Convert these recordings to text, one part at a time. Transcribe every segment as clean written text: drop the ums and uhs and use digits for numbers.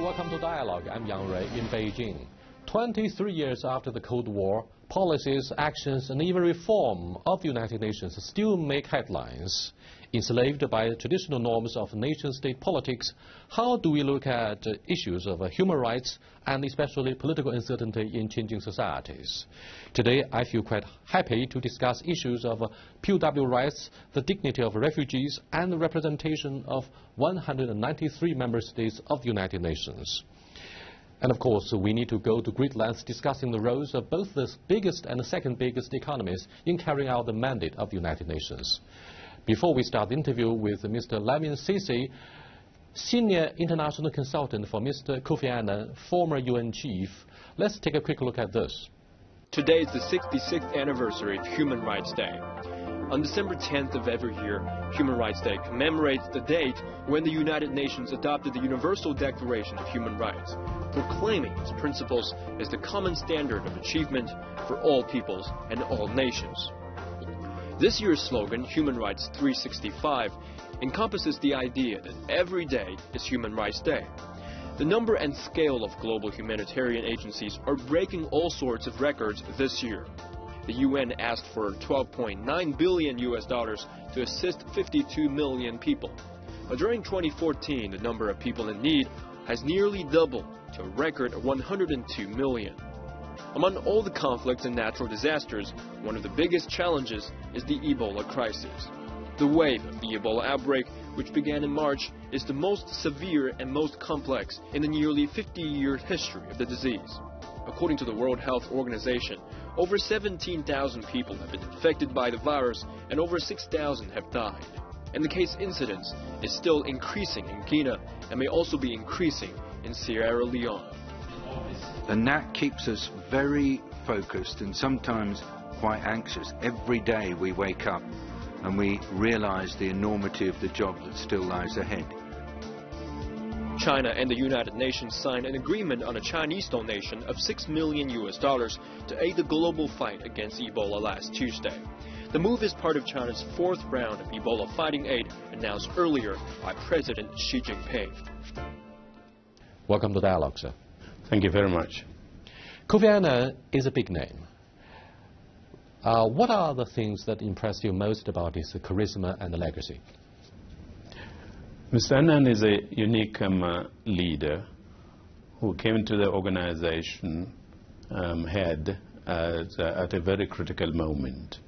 welcome to Dialogue. I'm Yang Rui in Beijing. 23 years after the Cold War, policies, actions, and even reform of the United Nations still make headlines. Enslaved by traditional norms of nation-state politics, how do we look at issues of human rights and especially political uncertainty in changing societies? Today, I feel quite happy to discuss issues of POW rights, the dignity of refugees, and the representation of 193 member states of the United Nations. And of course, we need to go to great lengths discussing the roles of both the biggest and the second biggest economies in carrying out the mandate of the United Nations. Before we start the interview with Mr. Levin Sisi, Senior International Consultant for Mr. Kofi Annan, former UN Chief, let's take a quick look at this. Today is the 66th anniversary of Human Rights Day. On December 10th of every year, Human Rights Day commemorates the date when the United Nations adopted the Universal Declaration of Human Rights, proclaiming its principles as the common standard of achievement for all peoples and all nations. This year's slogan, Human Rights 365, encompasses the idea that every day is Human Rights Day. The number and scale of global humanitarian agencies are breaking all sorts of records this year. The UN asked for $12.9 billion to assist 52 million people. But during 2014, the number of people in need has nearly doubled to a record of 102 million. Among all the conflicts and natural disasters, one of the biggest challenges is the Ebola crisis. The wave of the Ebola outbreak, which began in March, is the most severe and most complex in the nearly 50-year history of the disease. According to the World Health Organization, over 17,000 people have been infected by the virus and over 6,000 have died. And the case incidence is still increasing in Guinea and may also be increasing in Sierra Leone. And that keeps us very focused and sometimes quite anxious. Every day we wake up and we realize the enormity of the job that still lies ahead. China and the United Nations signed an agreement on a Chinese donation of $6 million to aid the global fight against Ebola last Tuesday. The move is part of China's fourth round of Ebola fighting aid announced earlier by President Xi Jinping. Welcome to Dialogue, sir. Thank you very much. Kofi Annan is a big name. What are the things that impress you most about his charisma and legacy? Mr. Annan is a unique leader who came to the organization head at a very critical moment.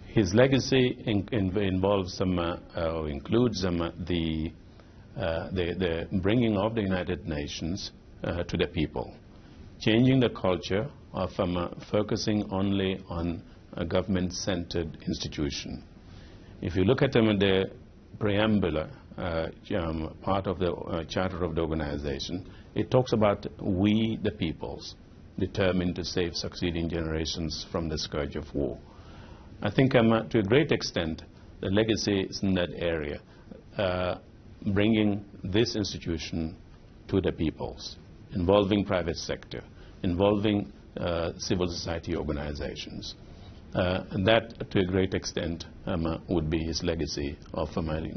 His legacy involves includes the bringing of the United Nations to the people, changing the culture of focusing only on a government-centered institution. If you look at the preamble part of the charter of the organization, it talks about we the peoples determined to save succeeding generations from the scourge of war. I think to a great extent the legacy is in that area, bringing this institution to the peoples, involving private sector, involving civil society organizations. And that, to a great extent, would be his legacy of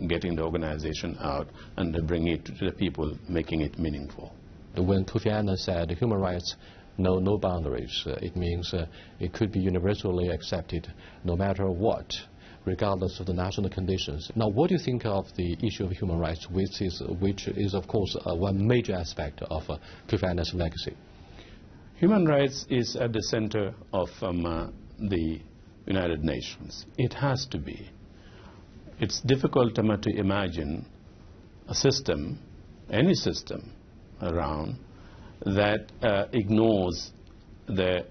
getting the organization out and bringing it to the people, making it meaningful. When Kofi Annan said human rights know no boundaries, it means it could be universally accepted no matter what, regardless of the national conditions. Now, what do you think of the issue of human rights, which is of course, one major aspect of Kofi Annan's legacy? Human rights is at the center of the United Nations. It has to be. It's difficult to imagine a system, any system around, that ignores the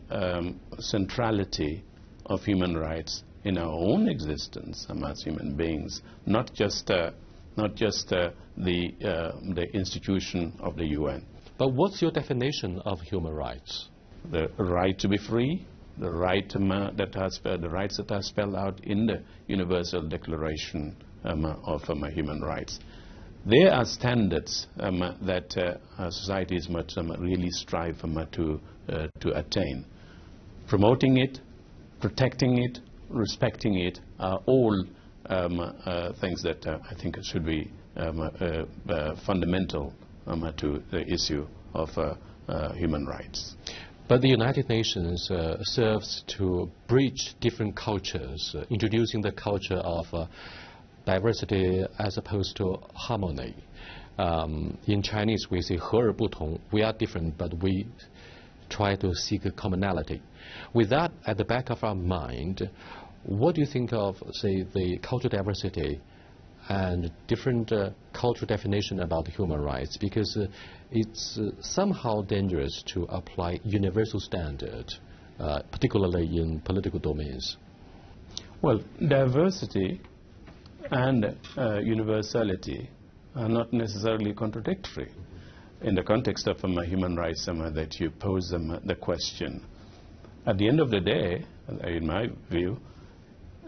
centrality of human rights in our own existence as human beings, not just the institution of the UN. But what's your definition of human rights? The right to be free, the right the rights that are spelled out in the Universal Declaration of Human Rights. They are standards that societies must really strive to attain. Promoting it, protecting it, respecting it are all things that I think should be fundamental to the issue of human rights. But the United Nations serves to bridge different cultures, introducing the culture of diversity as opposed to harmony. In Chinese, we say 和而不同. We are different, but we try to seek a commonality. With that at the back of our mind, what do you think of, say, the cultural diversity and different cultural definition about human rights? Because it's somehow dangerous to apply universal standard, particularly in political domains. Well, diversity and universality are not necessarily contradictory. In the context of human rights that you pose the question, at the end of the day, in my view,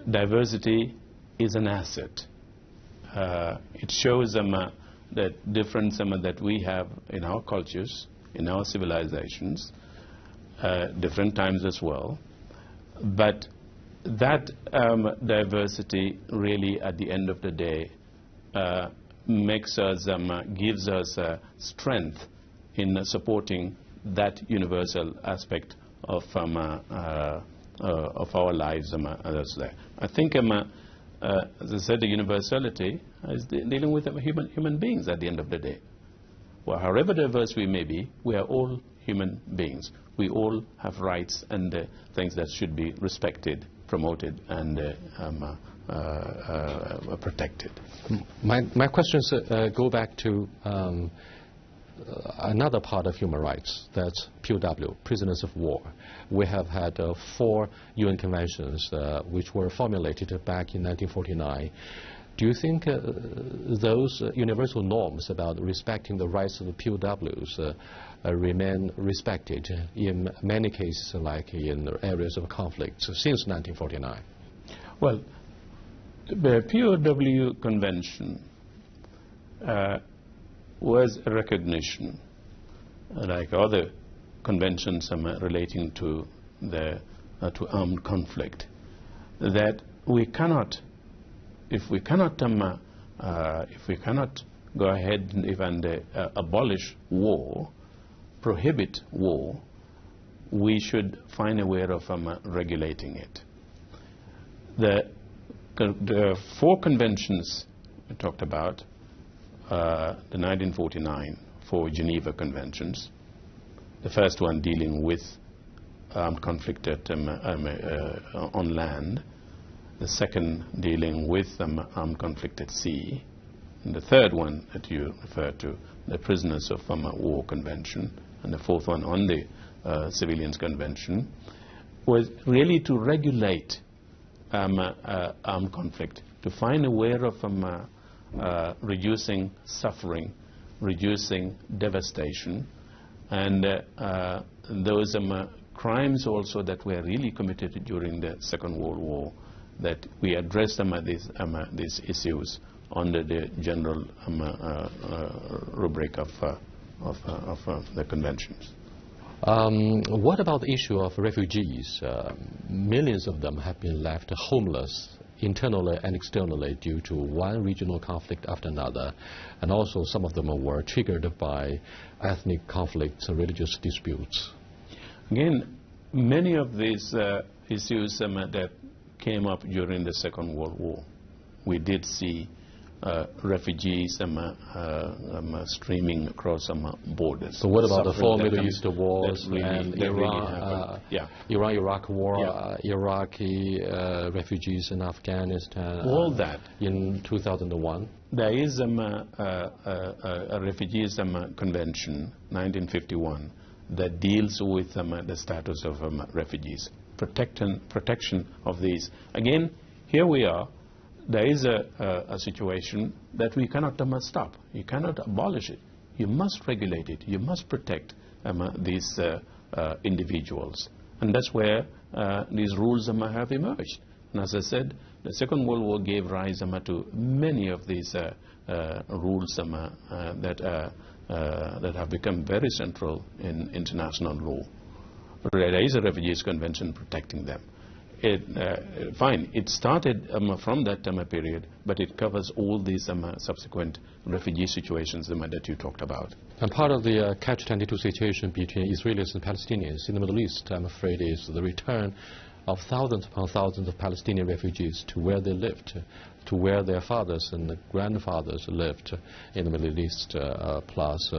diversity is an asset. It shows the difference that we have in our cultures, in our civilizations, different times as well. But that diversity really, at the end of the day, makes us, gives us strength in supporting that universal aspect of our lives. I think, as I said, the universality is dealing with human beings at the end of the day. Well, however diverse we may be, we are all human beings. We all have rights and things that should be respected, promoted, and protected. My questions go back to another part of human rights, that's POW, prisoners of war. We have had 4 UN conventions which were formulated back in 1949. Do you think those universal norms about respecting the rights of the POWs remain respected in many cases, like in areas of conflict since 1949? Well, the POW convention was a recognition, like other conventions relating to to armed conflict, that we cannot, if we cannot go ahead and abolish war, prohibit war, we should find a way of regulating it. The 4 conventions we talked about, the 1949 4 Geneva Conventions, the first one dealing with armed conflict on land, the second dealing with armed conflict at sea, and the third one that you referred to, the Prisoners of War Convention, and the 4th one on the Civilians Convention, was really to regulate armed conflict, to find a way of reducing suffering, reducing devastation, and those crimes also that were really committed during the Second World War, that we address these issues under the general rubric of the conventions. What about the issue of refugees? Millions of them have been left homeless internally and externally due to one regional conflict after another, and also some of them were triggered by ethnic conflicts and religious disputes. Again, many of these issues that came up during the Second World War, we did see refugees streaming across borders. So what about the 4 Middle East wars and Iran-Iraq war, Iraqi refugees in Afghanistan? All that. In 2001? There is a refugees convention, 1951, that deals with the status of refugees, protection of these. Again, here we are. There is a situation that we cannot stop. You cannot abolish it. You must regulate it. You must protect these individuals. And that's where these rules have emerged. And as I said, the Second World War gave rise to many of these rules that have become very central in international law. There is a Refugees Convention protecting them. Fine, it started from that period, but it covers all these subsequent refugee situations that you talked about. And part of the catch-22 situation between Israelis and Palestinians in the Middle East, I'm afraid, is the return of thousands upon thousands of Palestinian refugees to where they lived, to where their fathers and grandfathers lived in the Middle East, plus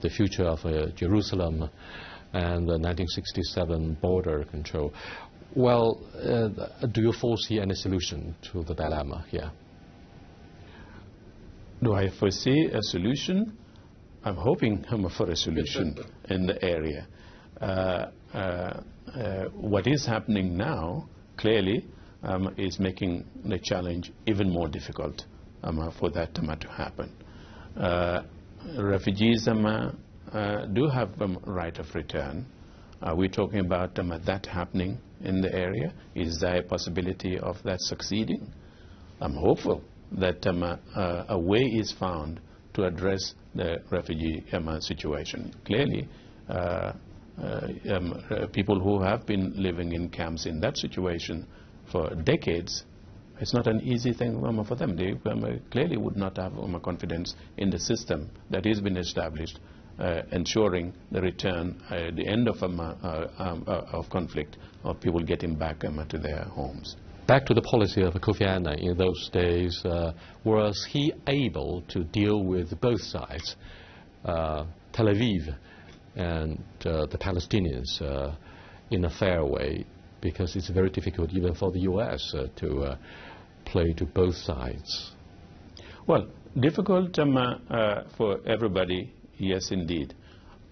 the future of Jerusalem and the 1967 border control. Well, do you foresee any solution to the dilemma here? Do I foresee a solution? I'm hoping for a solution in the area. What is happening now, clearly, is making the challenge even more difficult for that to happen. Refugees do have right of return. Are we talking about that happening in the area? Is there a possibility of that succeeding? I'm hopeful that a way is found to address the refugee situation. Clearly, people who have been living in camps in that situation for decades, it's not an easy thing for them. They clearly would not have confidence in the system that has been established, ensuring the return, the end of conflict, of people getting back to their homes. Back to the policy of Kofi Annan in those days, was he able to deal with both sides, Tel Aviv and the Palestinians, in a fair way? Because it's very difficult even for the U.S. To play to both sides. Well, difficult for everybody, yes indeed.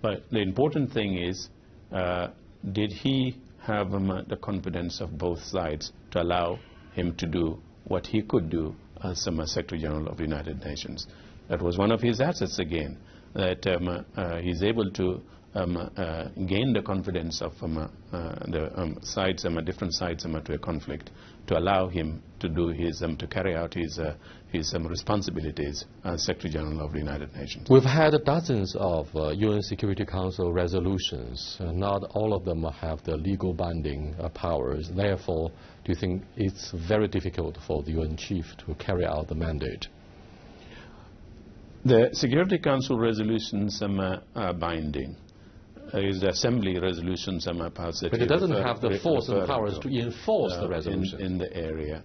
But the important thing is, did he have the confidence of both sides to allow him to do what he could do as Secretary General of the United Nations? That was one of his assets again, that he's able to gain the confidence of the sides, different sides to a conflict, to allow him to do his, to carry out his responsibilities as Secretary General of the United Nations. We've had dozens of UN Security Council resolutions. Not all of them have the legal binding powers. Therefore, do you think it's very difficult for the UN chief to carry out the mandate? The Security Council resolutions are binding. Is the Assembly resolutions positive. But it doesn't have the force and powers to enforce the resolution. In the area.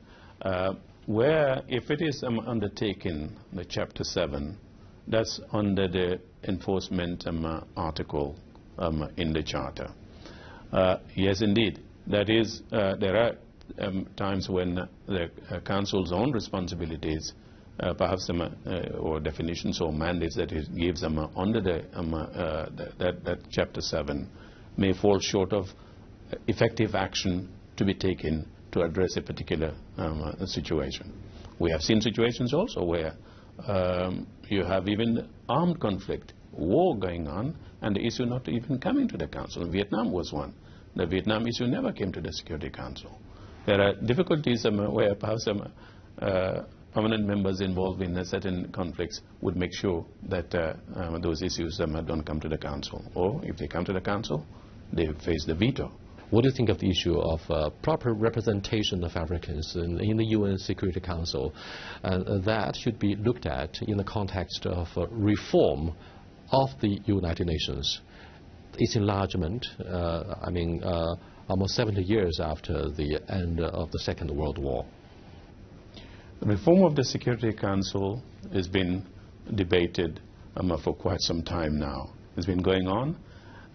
Where, if it is undertaken, the Chapter 7, that's under the enforcement article in the Charter. Yes, indeed. That is, there are times when the Council's own responsibilities, perhaps or definitions or mandates that it gives them under that Chapter 7 may fall short of effective action to be taken to address a particular situation. We have seen situations also where you have even armed conflict, war going on, and the issue not even coming to the Council. Vietnam was one. The Vietnam issue never came to the Security Council. There are difficulties where perhaps permanent members involved in certain conflicts would make sure that those issues don't come to the Council. Or if they come to the Council, they face the veto. What do you think of the issue of proper representation of Africans in the UN Security Council? That should be looked at in the context of reform of the United Nations. Its enlargement, almost 70 years after the end of the Second World War. Reform of the Security Council has been debated for quite some time now. It's been going on.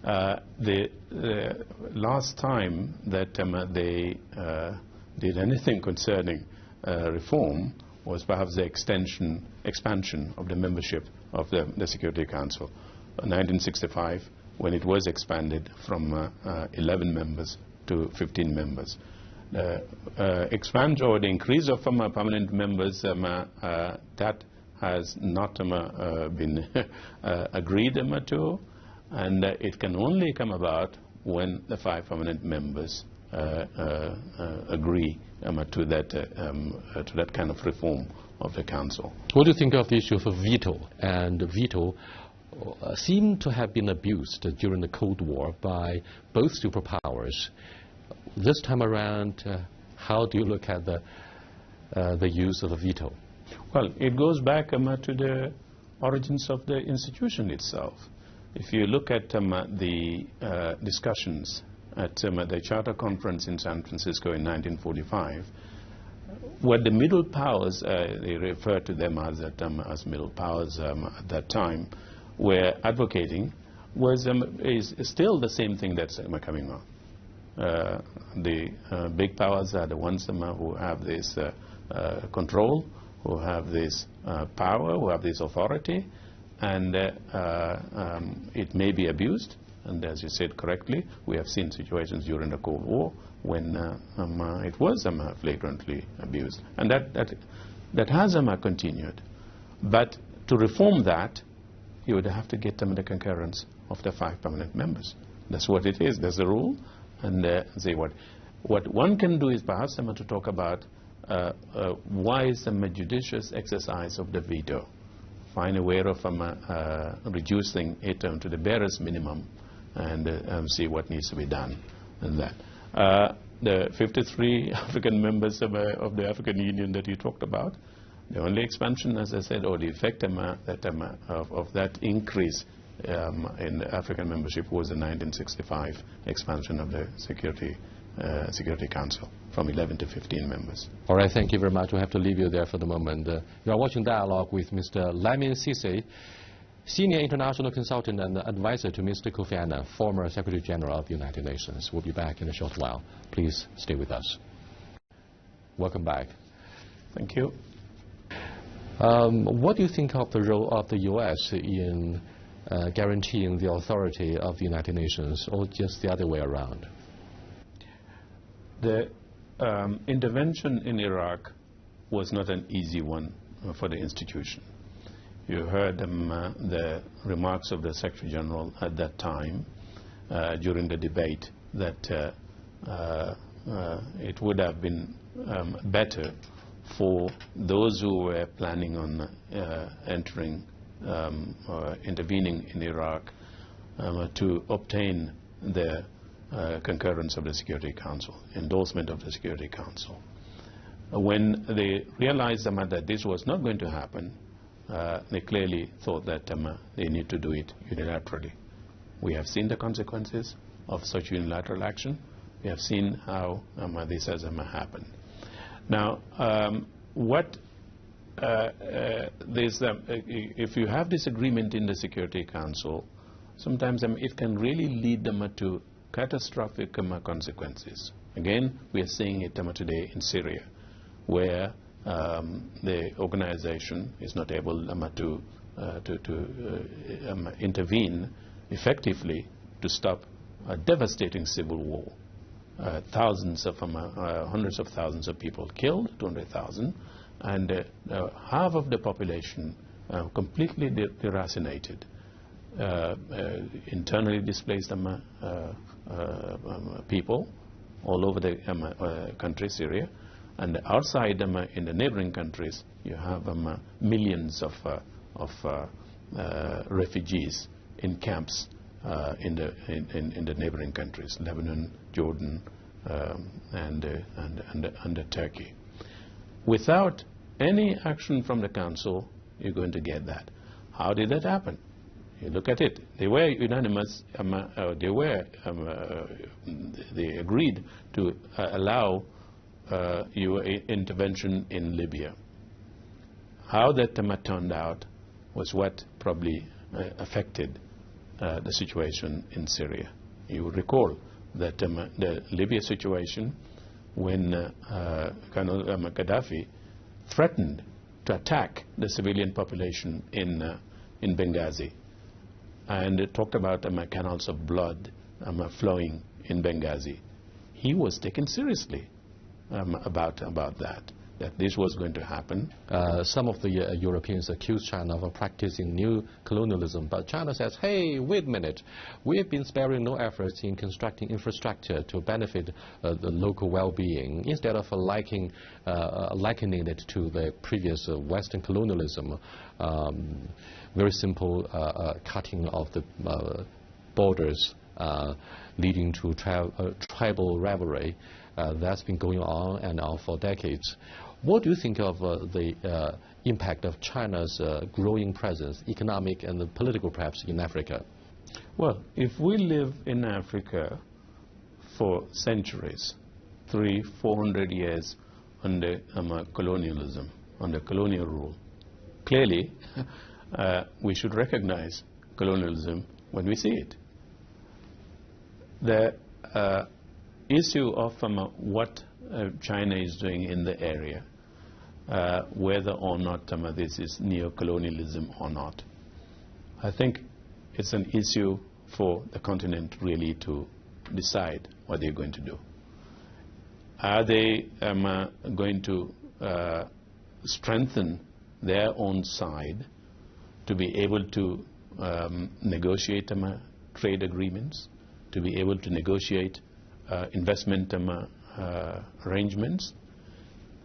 The last time that they did anything concerning reform was perhaps the expansion of the membership of the Security Council. In 1965, when it was expanded from 11 members to 15 members. Expansion or the increase of permanent members, that has not been agreed to, and it can only come about when the 5 permanent members agree to that kind of reform of the Council. What do you think of the issue of veto? And veto seemed to have been abused during the Cold War by both superpowers. This time around, how do you look at the use of a veto? Well, it goes back to the origins of the institution itself. If you look at the discussions at the Charter Conference in San Francisco in 1945, what the middle powers, they refer to them as middle powers at that time, were advocating is still the same thing that's coming on. The big powers are the ones who have this control, who have this power, who have this authority, and it may be abused. And as you said correctly, we have seen situations during the Cold War when it was flagrantly abused. And that has continued. But to reform that, you would have to get the concurrence of the 5 permanent members. That's what it is. That's the rule. And say what one can do is perhaps to talk about why is a judicious exercise of the veto. Find a way of reducing it to the barest minimum and see what needs to be done in that. The 53 African members of the African Union that you talked about, the only expansion, as I said, or the effect of that increase in African membership was the 1965 expansion of the Security Council from 11 to 15 members. All right, thank you very much. We have to leave you there for the moment. You are watching Dialogue with Mr. Lamin Sise, Senior International Consultant and Advisor to Mr. Kofi Annan, former Secretary General of the United Nations. We'll be back in a short while. Please stay with us. Welcome back. Thank you. What do you think of the role of the U.S. in guaranteeing the authority of the United Nations, or just the other way around? The intervention in Iraq was not an easy one for the institution. You heard the remarks of the Secretary General at that time during the debate that it would have been better for those who were planning on entering or intervening in Iraq to obtain the concurrence of the Security Council, endorsement of the Security Council. When they realized that this was not going to happen, they clearly thought that they need to do it unilaterally. We have seen the consequences of such unilateral action. We have seen how this has happened. Now, if you have this agreement in the Security Council, sometimes it can really lead them to catastrophic consequences. Again, we are seeing it today in Syria, where the organization is not able to intervene effectively to stop a devastating civil war. Hundreds of thousands of people killed, 200,000, and half of the population completely deracinated, internally displaced people all over the country, Syria. And outside in the neighboring countries, you have millions of refugees in camps in the neighboring countries, Lebanon, Jordan, and Turkey. Without any action from the Council, you're going to get that. How did that happen? You look at it. They were unanimous. They agreed to allow your intervention in Libya. How that turned out was what probably affected the situation in Syria. You will recall that the Libya situation, when Colonel Gaddafi threatened to attack the civilian population in Benghazi, and talked about canals of blood flowing in Benghazi. He was taken seriously about that this was going to happen. Some of the Europeans accuse China of practicing new colonialism, but China says, hey, wait a minute, we've been sparing no efforts in constructing infrastructure to benefit the local well-being, instead of likening it to the previous Western colonialism, very simple cutting of the borders leading to tribal rivalry that's been going on and on for decades. What do you think of the impact of China's growing presence, economic and political perhaps, in Africa? Well, if we live in Africa for centuries, 300-400 years under colonialism, under colonial rule, clearly we should recognize colonialism when we see it. The issue of what China is doing in the area, whether or not this is neo-colonialism or not, I think it's an issue for the continent really to decide what they're going to do. Are they going to strengthen their own side to be able to negotiate trade agreements, to be able to negotiate investment arrangements?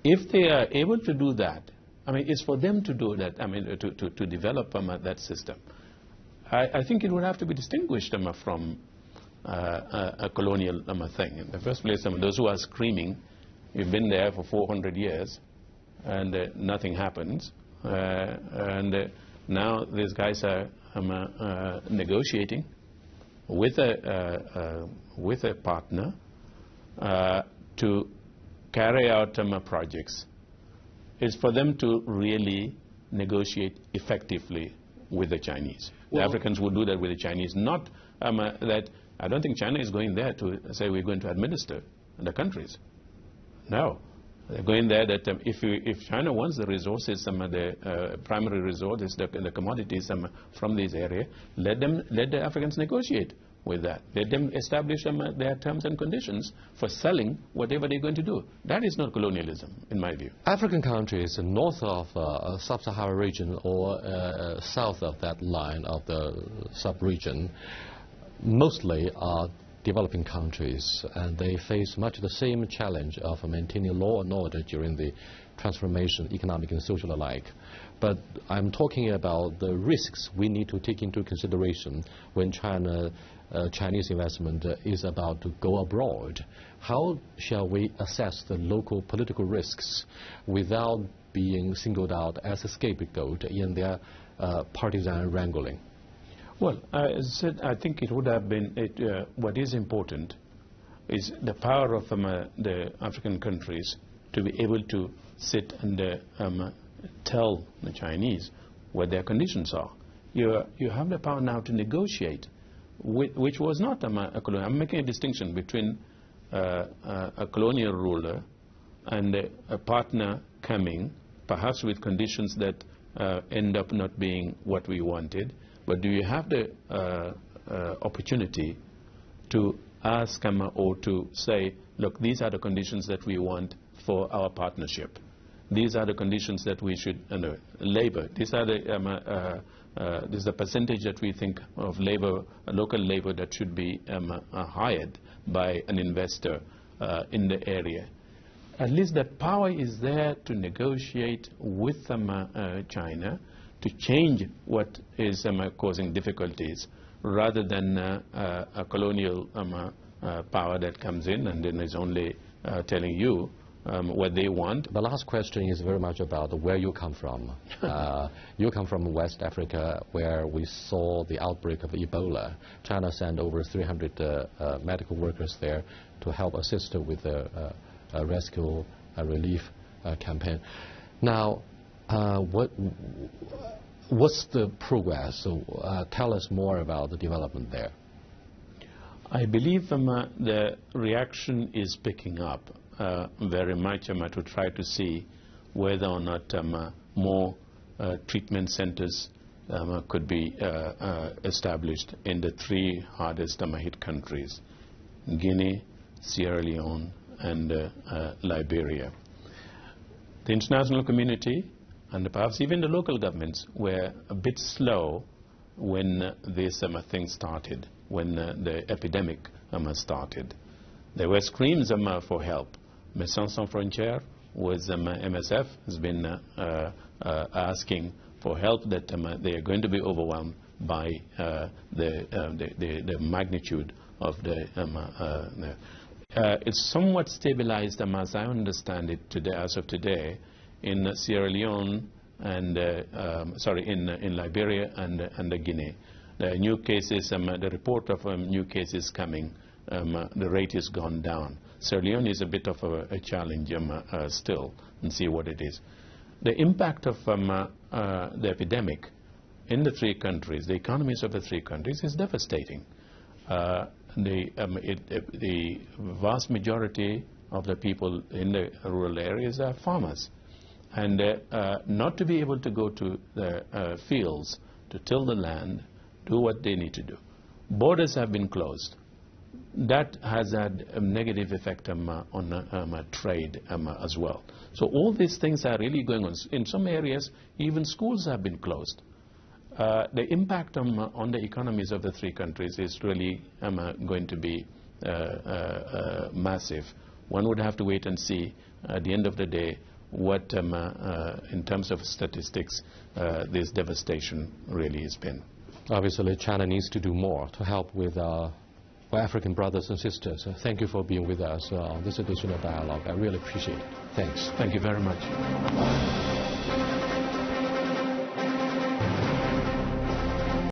If they are able to do that, I mean, it's for them to do that, I mean, to develop that system. I think it would have to be distinguished from a colonial thing. In the first place, those who are screaming, you've been there for 400 years and nothing happens, and now these guys are negotiating with a partner to carry out projects. It's for them to really negotiate effectively with the Chinese. The Africans would do that with the Chinese, not that. I don't think China is going there to say we're going to administer the countries. No. They're going there that if China wants the resources, the primary resources, the commodities from this area, let the Africans negotiate with that. Let them establish their terms and conditions for selling whatever they're going to do. That is not colonialism, in my view. African countries north of sub-Saharan region or south of that line of the sub-region mostly are developing countries, and they face much the same challenge of maintaining law and order during the transformation, economic and social alike. But I'm talking about the risks we need to take into consideration when Chinese investment is about to go abroad. How shall we assess the local political risks without being singled out as a scapegoat in their partisan wrangling? Well, as I said, I think it would have been, what is important is the power of the African countries to be able to sit and tell the Chinese what their conditions are. You have the power now to negotiate, which was not a colonial. I'm making a distinction between a colonial ruler and a partner coming, perhaps with conditions that end up not being what we wanted. But do you have the opportunity to ask or to say, look, these are the conditions that we want for our partnership. These are the conditions that we should labor. These are this is the percentage that we think of labor, local labor that should be hired by an investor in the area. At least that power is there to negotiate with China to change what is causing difficulties, rather than a colonial power that comes in and then is only telling you what they want. The last question is very much about where you come from. You come from West Africa, where we saw the outbreak of Ebola. China sent over 300 medical workers there to help assist with the rescue relief campaign. Now, what's the progress? So, tell us more about the development there. I believe the reaction is picking up very much to try to see whether or not more treatment centers could be established in the three hardest hit countries: Guinea, Sierra Leone, and Liberia. The international community and perhaps even the local governments were a bit slow when this thing started, when the epidemic started. There were screams for help. Médecins Sans Frontières with MSF has been asking for help, that they are going to be overwhelmed by the magnitude It's somewhat stabilized, as I understand it today, as of today, in Sierra Leone and in Liberia and Guinea. The new cases, the report of new cases coming, the rate has gone down. Sierra Leone is a bit of a challenge still, and see what it is. The impact of the epidemic in the three countries, the economies of the three countries, is devastating. The vast majority of the people in the rural areas are farmers. And not to be able to go to the fields to till the land, do what they need to do. Borders have been closed. That has had a negative effect on trade as well. So all these things are really going on. In some areas, even schools have been closed. The impact on the economies of the three countries is really going to be massive. One would have to wait and see at the end of the day what, in terms of statistics, this devastation really has been. Obviously, China needs to do more to help with our African brothers and sisters. Thank you for being with us on this edition of Dialogue. I really appreciate it. Thanks. Thank you very much.